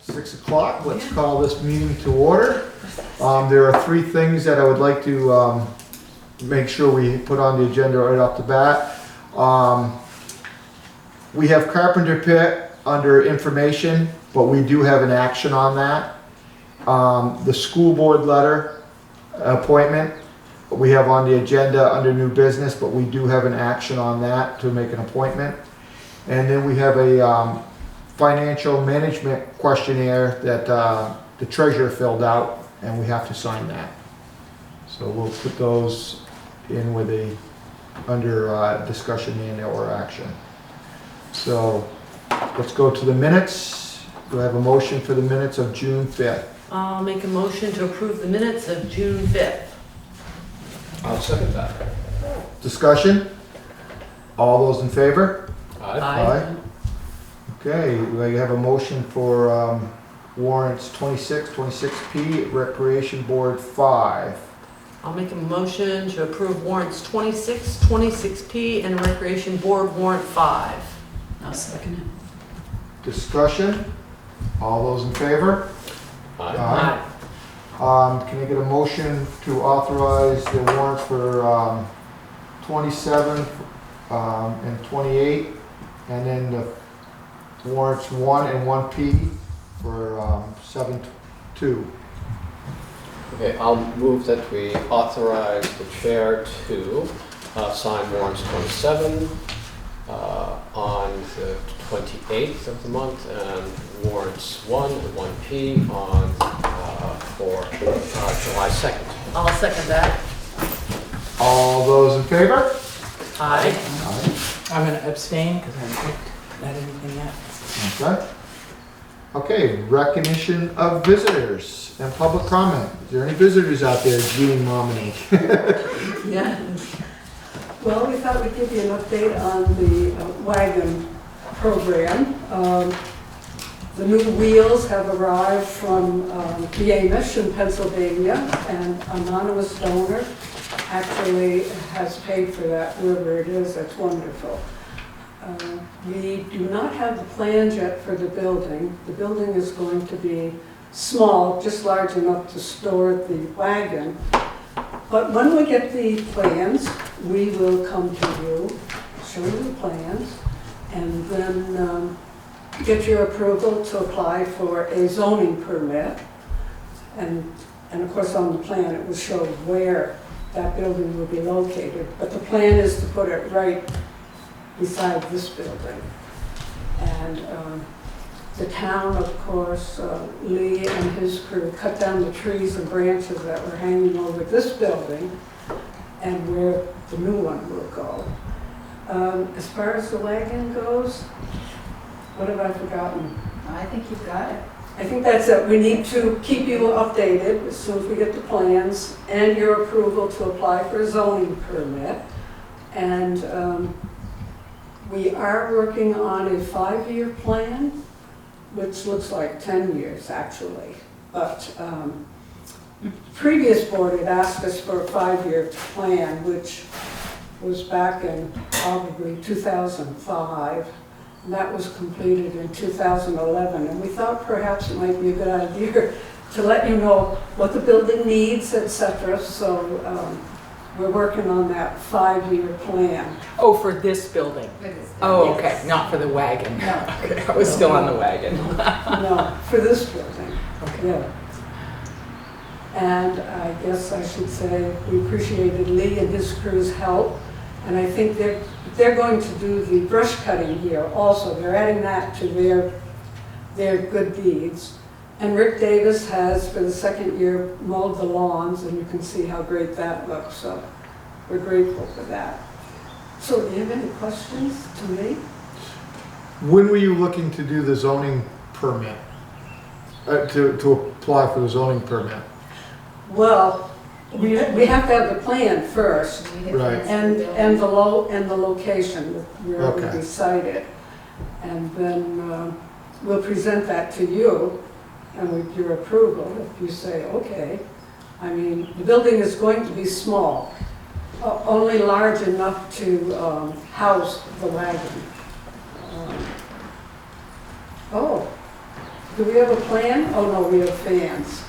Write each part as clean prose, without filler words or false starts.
6 o'clock. Let's call this meeting to order. There are three things that I would like to make sure we put on the agenda right off the bat. We have Carpenter Pit under information, but we do have an action on that. The school board letter appointment, we have on the agenda under new business, but we do have an action on that to make an appointment. And then we have a financial management questionnaire that the treasurer filled out, and we have to sign that. So we'll put those in with under discussion and/or action. So let's go to the minutes. Do I have a motion for the minutes of June 5th? I'll make a motion to approve the minutes of June 5th. I'll second that. Discussion? All those in favor? Aye. Okay, we have a motion for warrants 26P, Recreation Board 5. I'll make a motion to approve warrants 26, 26P, and Recreation Board warrant 5. I'll second it. Discussion? All those in favor? Aye. Can I get a motion to authorize the warrants for 27 and 28, and then the warrants 1 and 1P for 7/2. Okay, I'll move that we authorize the chair to sign warrants 27 on the 28th of the month, and warrants 1 and 1P on for July 2nd. I'll second that. All those in favor? Aye. I'm going to abstain because I haven't looked at anything yet. Okay. Okay, recognition of visitors and public comment. Is there any visitors out there, Jean Momini? Yeah. Well, we thought we'd give you an update on the wagon program. The new wheels have arrived from the Amish in Pennsylvania, and anonymous donor actually has paid for that, whoever it is. That's wonderful. We do not have the plans yet for the building. The building is going to be small, just large enough to store the wagon. But when we get the plans, we will come to you, show you the plans, and then get your approval to apply for a zoning permit. And of course on the plan it will show where that building will be located. But the plan is to put it right beside this building. And the town, of course, Lee and his crew cut down the trees and branches that were hanging over this building and where the new one will go. As far as the wagon goes, what have I forgotten? I think you've got it. I think that's it. We need to keep you updated as soon as we get the plans and your approval to apply for a zoning permit. And we are working on a 5-year plan, which looks like 10 years actually. But the previous board had asked us for a 5-year plan, which was back in probably 2005. And that was completed in 2011. And we thought perhaps it might be a good idea to let you know what the building needs, etc. So we're working on that 5-year plan. Oh, for this building? Oh, okay, Yes. not for the wagon. No. Okay, I was still on the wagon. No, for this building, Okay. yeah. And I guess I should say we appreciated Lee and his crew's help. And I think they're going to do the brush cutting here also. They're adding that to their good deeds. And Rick Davis has, for the 2nd year, mowed the lawns, and you can see how great that looks. So we're grateful for that. So do you have any questions to me? When were you looking to do the zoning permit? To apply for the zoning permit? Well, we have to have the plan first. Right. And the location where it will Okay. be sited. And then we'll present that to you, and with your approval, if you say, okay. I mean, the building is going to be small, only large enough to house the wagon. Oh, Do we have a plan? Oh, no, we have fans.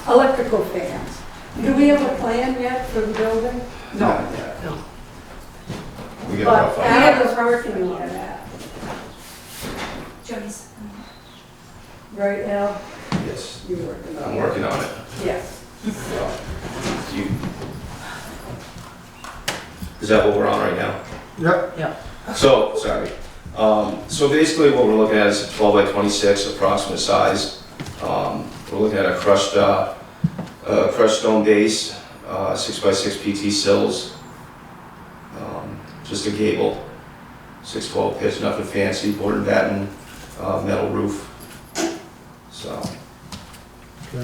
Electrical fans. Do we have a plan yet for the building? No. We get But about 5. Adam is working on that. Jody's. Right, Al? Yes, You're working on it? I'm working on it. Yes. You- Is that what we're on right now? Yep. So, sorry. So basically what we're looking at is a 12 by 26 approximate size. We're looking at a crushed stone base, 6 by 6 PT sills, just a gable, 612 pitch, nothing fancy, board and batten, metal roof. So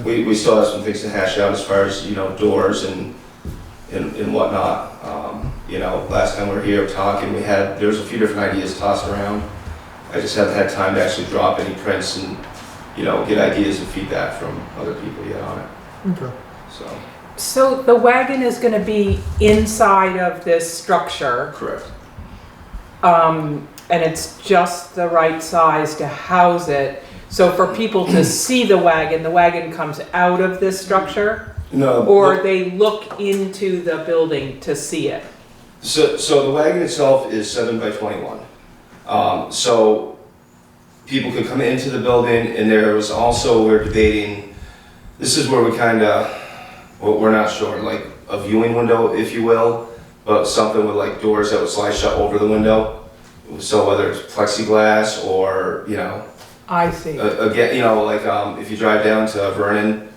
we still have some things to hash out as far as, doors and whatnot. Last time we were here talking, there was a few different ideas tossed around. I just haven't had time to actually drop any prints and, get ideas and feedback from other people yet on it. Okay. So the wagon is gonna be inside of this structure, Correct. and it's just the right size to house it. So for people to see the wagon comes out of this structure? No. Or they look into the building to see it? So the wagon itself is 7 by 21. So people could come into the building, and there was also, we're debating, this is where we're not sure, like a viewing window, if you will, but something with like doors that would slide shut over the window. So whether it's plexiglass or, I see. again, if you drive down to Vernon,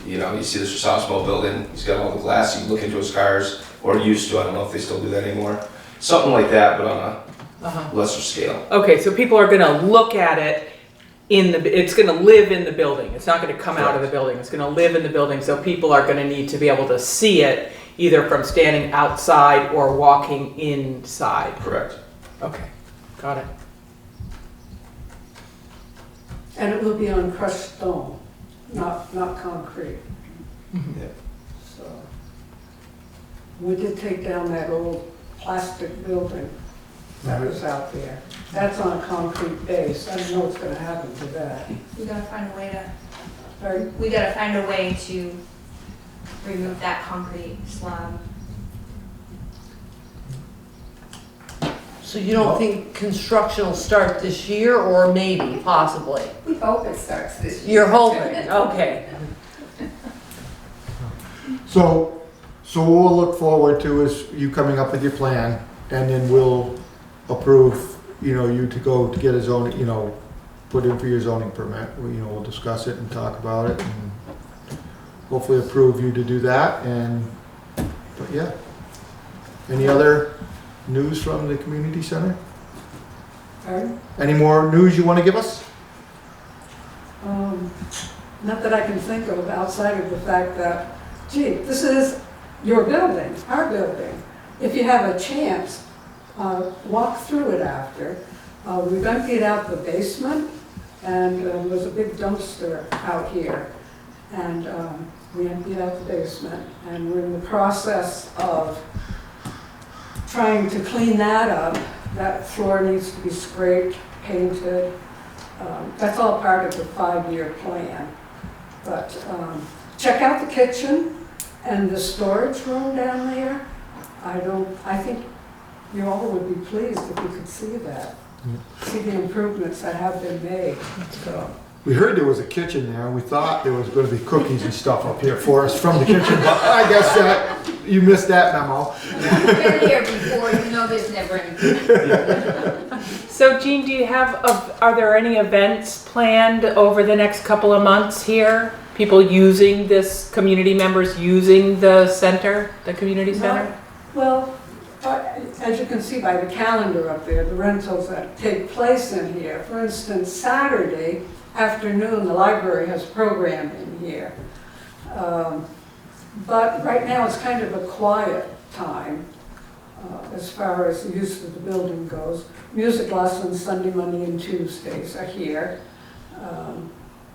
you see this Rosasmo building, he's got all the glass, you can look into his cars, or used to, I don't know if they still do that anymore. Something like that, but on a lesser scale. Okay, so people are gonna look at it it's gonna live in the building. It's not gonna come out of the building. It's gonna live in the building, so people are gonna need to be able to see it either from standing outside or walking inside. Correct. Okay, got it. And it will be on crushed stone, not concrete. Yeah. So, we did take down that old plastic building that was out there. That's on a concrete base. I don't know what's gonna happen to that. We gotta find a way to, Pardon? we gotta find a way to remove that concrete slab. So you don't think construction will start this year, or maybe, possibly? We hope it starts this year. You're hoping, okay. So what we'll look forward to is you coming up with your plan, and then we'll approve, you to go to get a zoning, put in for your zoning permit. We'll discuss it and talk about it, and hopefully approve you to do that, but yeah. Any other news from the community center? Pardon? Any more news you want to give us? Not that I can think of outside of the fact that, gee, this is your building, our building. If you have a chance, walk through it after. We've emptied out the basement, and there's a big dumpster out here. And we emptied out the basement, and we're in the process of trying to clean that up. That floor needs to be scraped, painted. That's all part of the 5-year plan. But check out the kitchen and the storage room down there. I think you all would be pleased if you could see that. See the improvements that have been made. So, We heard there was a kitchen there, and we thought there was going to be cookies and stuff up here for us from the kitchen, but I guess that you missed that memo. Been here before, there's never anything. So Jean, are there any events planned over the next couple of months here? People using this, community members using the center, the community center? well, as you can see by the calendar up there, the rentals that take place in here. For instance, Saturday afternoon, the library has programming here. But right now it's kind of a quiet time as far as the use of the building goes. Music lessons Sunday, Monday, and Tuesdays are here.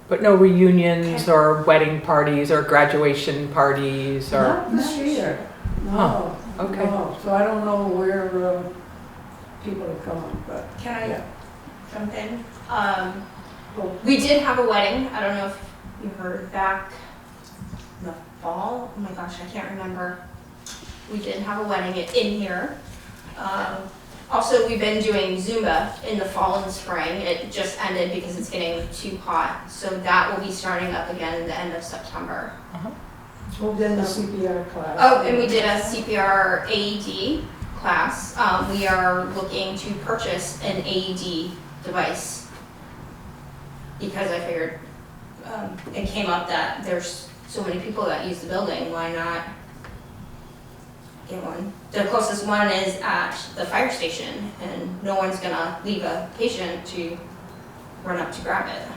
But no reunions or wedding parties or graduation parties or? Not this year, no. Okay. No. So I don't know where people have gone, but Can I yeah. jump in? We did have a wedding. I don't know if you heard back in the fall. Oh my gosh, I can't remember. We did have a wedding in here. Also, we've been doing Zumba in the fall and spring. It just ended because it's getting too hot. So that will be starting up again at the end of September. Well, then the CPR class. Oh, and we did a CPR AED class. We are looking to purchase an AED device because I figured it came up that there's so many people that use the building. Why not get one? The closest one is at the fire station, and no one's gonna leave a patient to run up to grab it.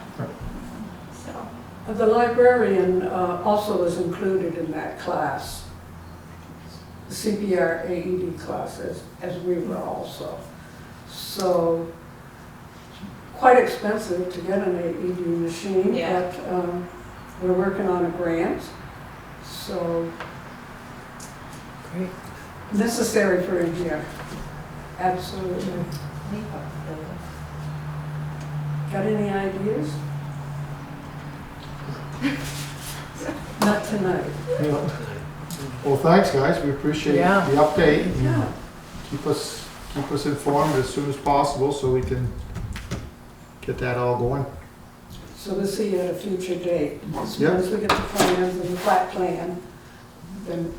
So. The librarian also was included in that class, the CPR AED classes, as we were also. So, quite expensive to get an AED machine, Yeah. but we're working on a grant, so Great. necessary for a year. Absolutely. Got any ideas? Not tonight. Yeah. Well, thanks, guys, we appreciate Yeah. the update. and Yeah. Keep us informed as soon as possible so we can get that all going. So we'll see you at a future date. Once Yeah. we get the plans and the flat plan, then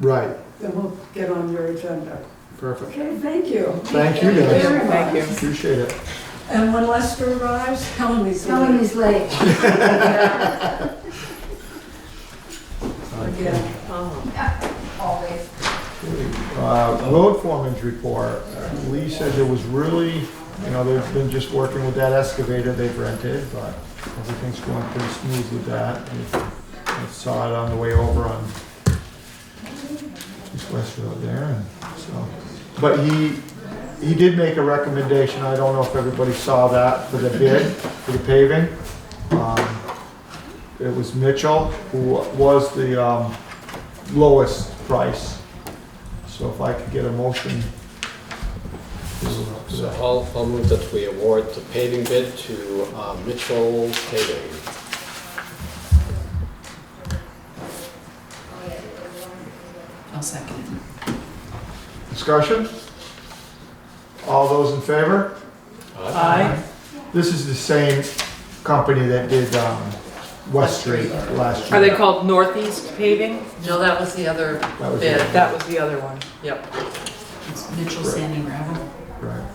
Right, we'll get on your agenda. perfect. Okay, thank you. Thank you, Very guys. much. Thank you. Appreciate it. And when Lester arrives, Helen is Helen is late. again. Always. Road foreman's report. Lee said there was really, they've been just working with that excavator they've rented, but everything's going pretty smooth with that. I saw it on the way over on East West Road there, and so. But he did make a recommendation, I don't know if everybody saw that, for the bid, for the paving. It was Mitchell, who was the lowest price. So if I could get a motion to So that. I'll move that we award the paving bid to Mitchell Paving. I'll second it. Discussion? All those in favor? Aye. This is the same company that did West Street last year. Are they called Northeast Paving? No, that was the other That was bid. it. That was the other one. Yep. It's Mitchell Sand and Gravel. Right.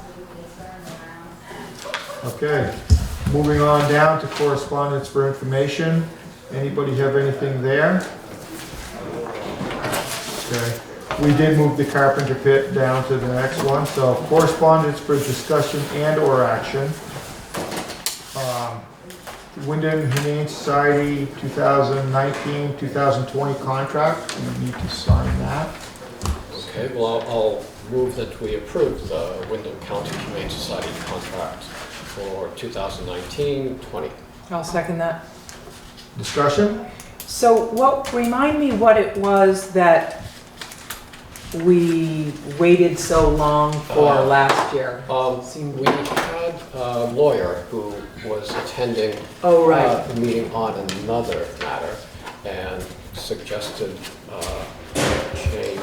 Okay, moving on down to correspondence for information. Anybody have anything there? Okay, we did move the Carpenter pit down to the next one, so correspondence for discussion and or action. Windham Humane Society 2019-2020 contract, we need to sign that. Okay, well, I'll move that we approve the Windham County Humane Society contract for 2019-20. I'll second that. Discussion? So remind me what it was that we waited so long for last year? We had a lawyer who was attending Oh, right. the meeting on another matter and suggested change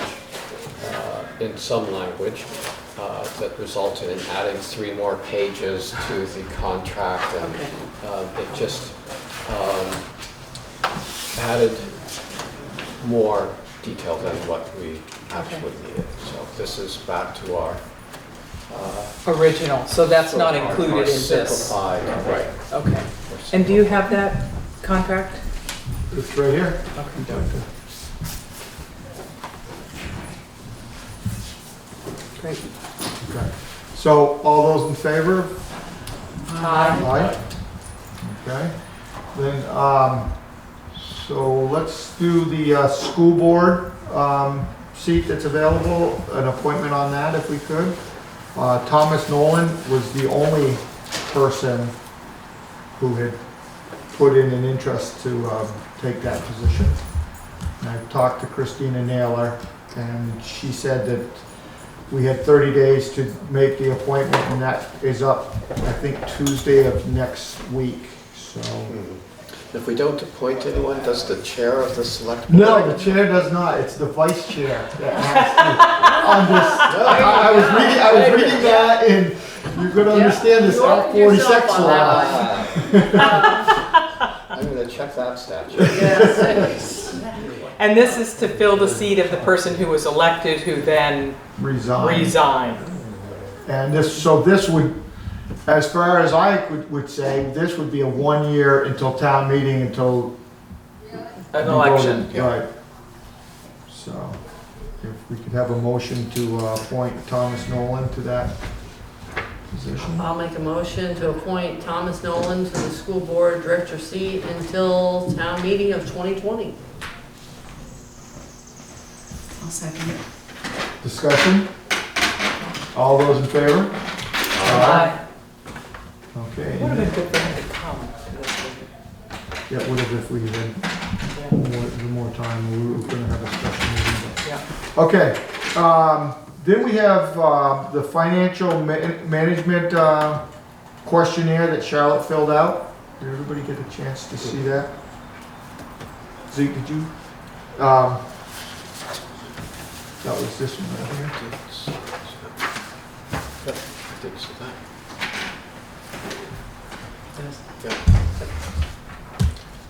in some language that resulted in adding 3 more pages to the contract, and it just added more detail than what we actually needed. So this is back to our Original, so that's not our included in this. simplified, right. Okay. And do you have that contract? It's right here. Okay. Great. Okay. So all those in favor? Aye. Okay. Then, so let's do the school board seat that's available, an appointment on that if we could. Thomas Nolan was the only person who had put in an interest to take that position. And I talked to Christina Naylor, and she said that we had 30 days to make the appointment, and that is up, I think, Tuesday of next week, so. If we don't appoint anyone, does the chair of the select? No, the chair does not, it's the vice chair that has to, on this. I was reading that, and you're gonna understand this You Act opened yourself 46 on that law. I'm gonna check that statute. Yes. And this is to fill the seat of the person who was elected, who then resigned. And this would, as far as I would say, this would be a 1 year until town meeting, until. An you election. voted, right. So, if we could have a motion to appoint Thomas Nolan to that position. I'll make a motion to appoint Thomas Nolan to the school board director seat until town meeting of 2020. I'll second it. Discussion? All those in favor? Aye. Okay. Would have been good for him to come to this meeting. Yeah, what if we had more time, we were gonna have a special meeting. Yeah. Okay, then we have the financial management questionnaire that Charlotte filled out. Did everybody get a chance to see that? Zeke, did you? That was this one right here. Yep, I think so.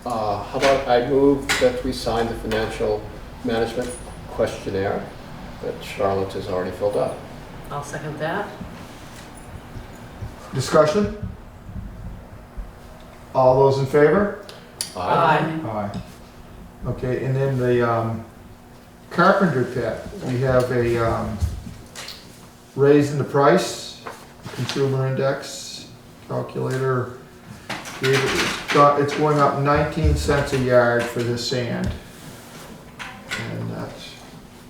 How about I move that we sign the financial management questionnaire that Charlotte has already filled out. I'll second that. Discussion? All those in favor? Aye. Aye. Okay, and then the Carpenter pit, we have a raise in the price, consumer index calculator. It's going up 19 cents a yard for this sand. And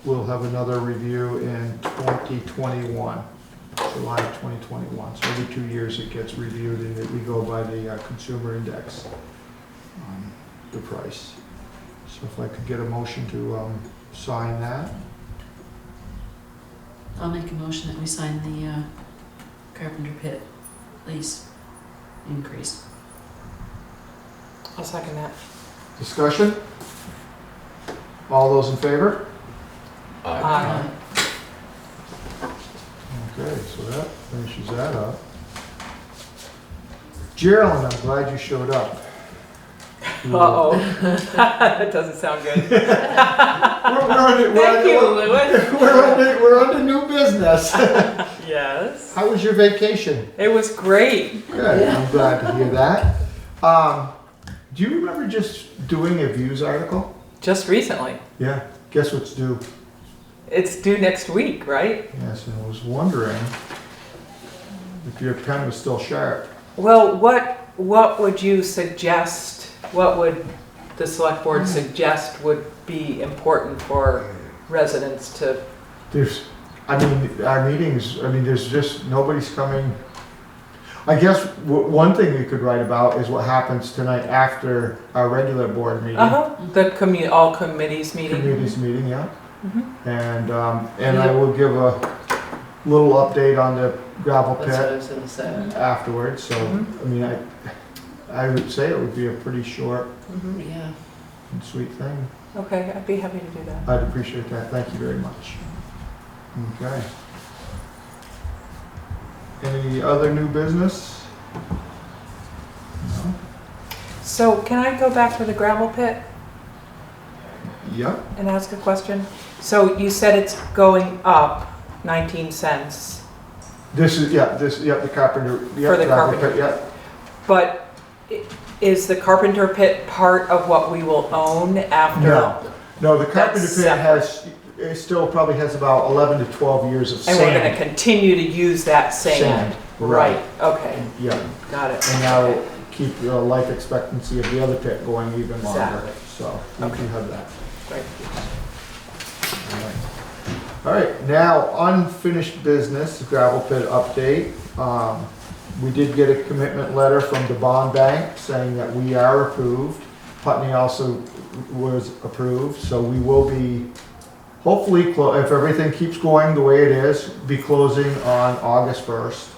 we'll have another review in 2021, July 2021. So every 2 years it gets reviewed, and we go by the consumer index, the price. So if I could get a motion to sign that. I'll make a motion that we sign the Carpenter pit lease increase. I'll second that. Discussion? All those in favor? Aye. Okay, so that finishes that up. Geraldine, I'm glad you showed up. Uh-oh. That doesn't sound good. Thank you, Lewis. We're on to new business. Yes. How was your vacation? It was great. Good, I'm glad to hear that. Do you remember just doing a views article? Just recently. Yeah. Guess what's due? It's due next week, right? Yes, and I was wondering if your pen was still sharp. Well, what would you suggest? What would the select board suggest would be important for residents to? Our meetings, there's just, nobody's coming. I guess one thing we could write about is what happens tonight after our regular board meeting. The all committees meeting. Committees meeting, yeah. Mm-hmm. And I will give a little update on the gravel That's what I pit was gonna say. afterwards. So, I would say it would be a pretty short Yeah. and sweet thing. Okay, I'd be happy to do that. I'd appreciate that. Thank you very much. Okay. Any other new business? No? So can I go back to the gravel pit Yep. and ask a question? So you said it's going up 19 cents, The Carpenter. For the gravel Carpenter. pit, yeah. but is the Carpenter pit part of what we will own after? No, the Carpenter That's pit it still probably has about 11 to 12 years of And sand. we're gonna continue to use that sand? Right, okay, Yeah, got it. and that'll keep the life expectancy of the other pit going even longer. Exactly. So, we Okay. can have that. Great. All right, now unfinished business, gravel pit update. We did get a commitment letter from the bond bank saying that we are approved. Putney also was approved, so we will be hopefully, if everything keeps going the way it is, be closing on August 1st.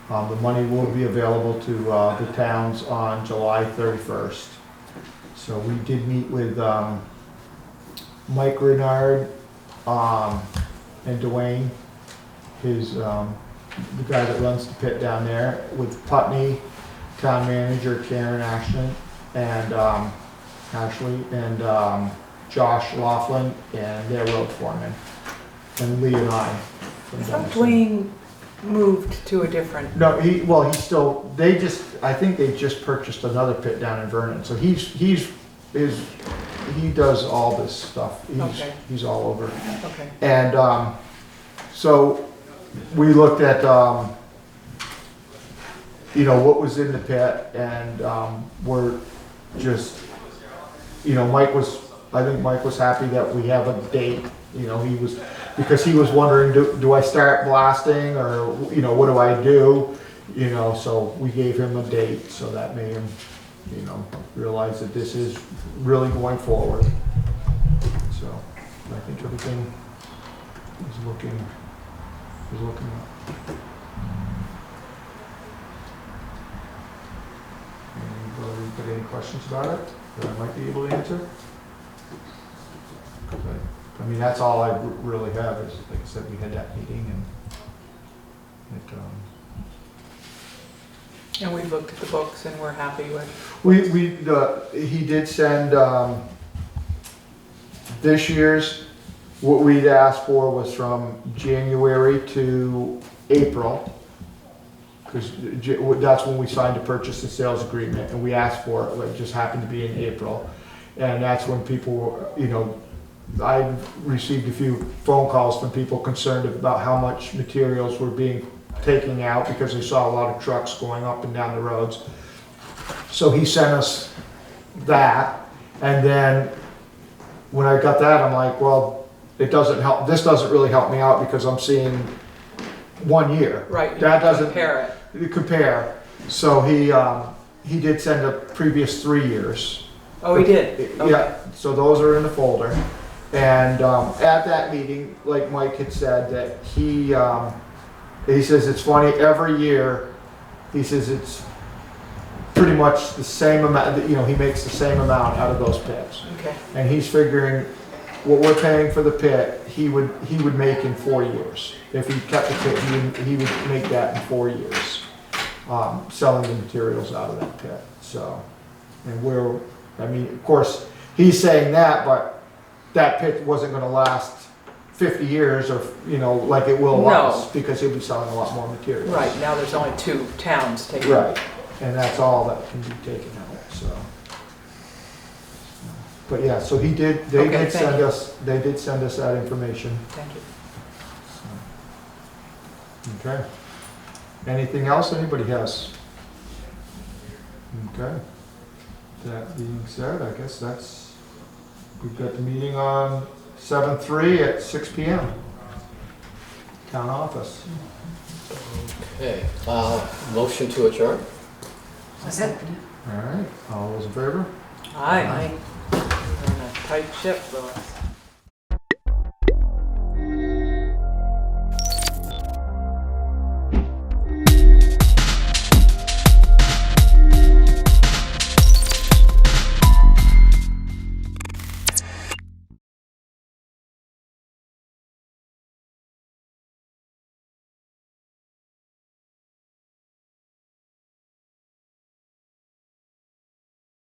The money will be available to the towns on July 31st. So we did meet with Mike Renard and Dwayne, the guy that runs the pit down there, with Putney, town manager Karen Ashton, and Ashley, and Josh Laughlin, and their road foreman, and Lee and I. from I thought Dummerston. Dwayne moved to a different, No, he's still, I think they just purchased another pit down in Vernon, so he does all this stuff. Okay. He's all over. okay. And, so we looked at, what was in the pit, and, we're just, I think Mike was happy that we have a date, because he was wondering, do I start blasting, or, what do I do? So we gave him a date, so that made him, realize that this is really going forward. So I think everything is looking up. Anybody got any questions about it that I might be able to answer? Okay. I mean, that's all I really have is, like I said, we had that meeting and And we looked at the books and we're happy with. he did send, this year's, what we'd asked for was from January to April. Because that's when we signed the purchase and sales agreement, and we asked for it, it just happened to be in April. And that's when people, I received a few phone calls from people concerned about how much materials were being taken out because they saw a lot of trucks going up and down the roads. So he sent us that, and then when I got that, I'm like, well, this doesn't really help me out because I'm seeing 1 year. Right. That doesn't Compare. So he did send the previous 3 years. Oh, he did? Yeah, so those are in the folder. And at that meeting, like Mike had said, that he says it's funny, every year, he says it's pretty much the same amount, he makes the same amount out of those pits. Okay. And he's figuring what we're paying for the pit, he would make in 4 years. If he kept the pit, he would make that in 4 years, selling the materials out of that pit. So, and of course, he's saying that, but that pit wasn't gonna last 50 years or, like it will us, because he'll be selling a lot more materials. Right, now there's only 2 towns taking. Right, and that's all that can be taken out, so. But yeah, so they did send us that information. Thank you. Okay. Anything else anybody has? Okay. That being said, I guess we've got the meeting on 7/3 at 6 p.m. Town office. Okay, motion to adjourn? I'll second it. All right, all those in favor? Aye. On a tight ship, Lois.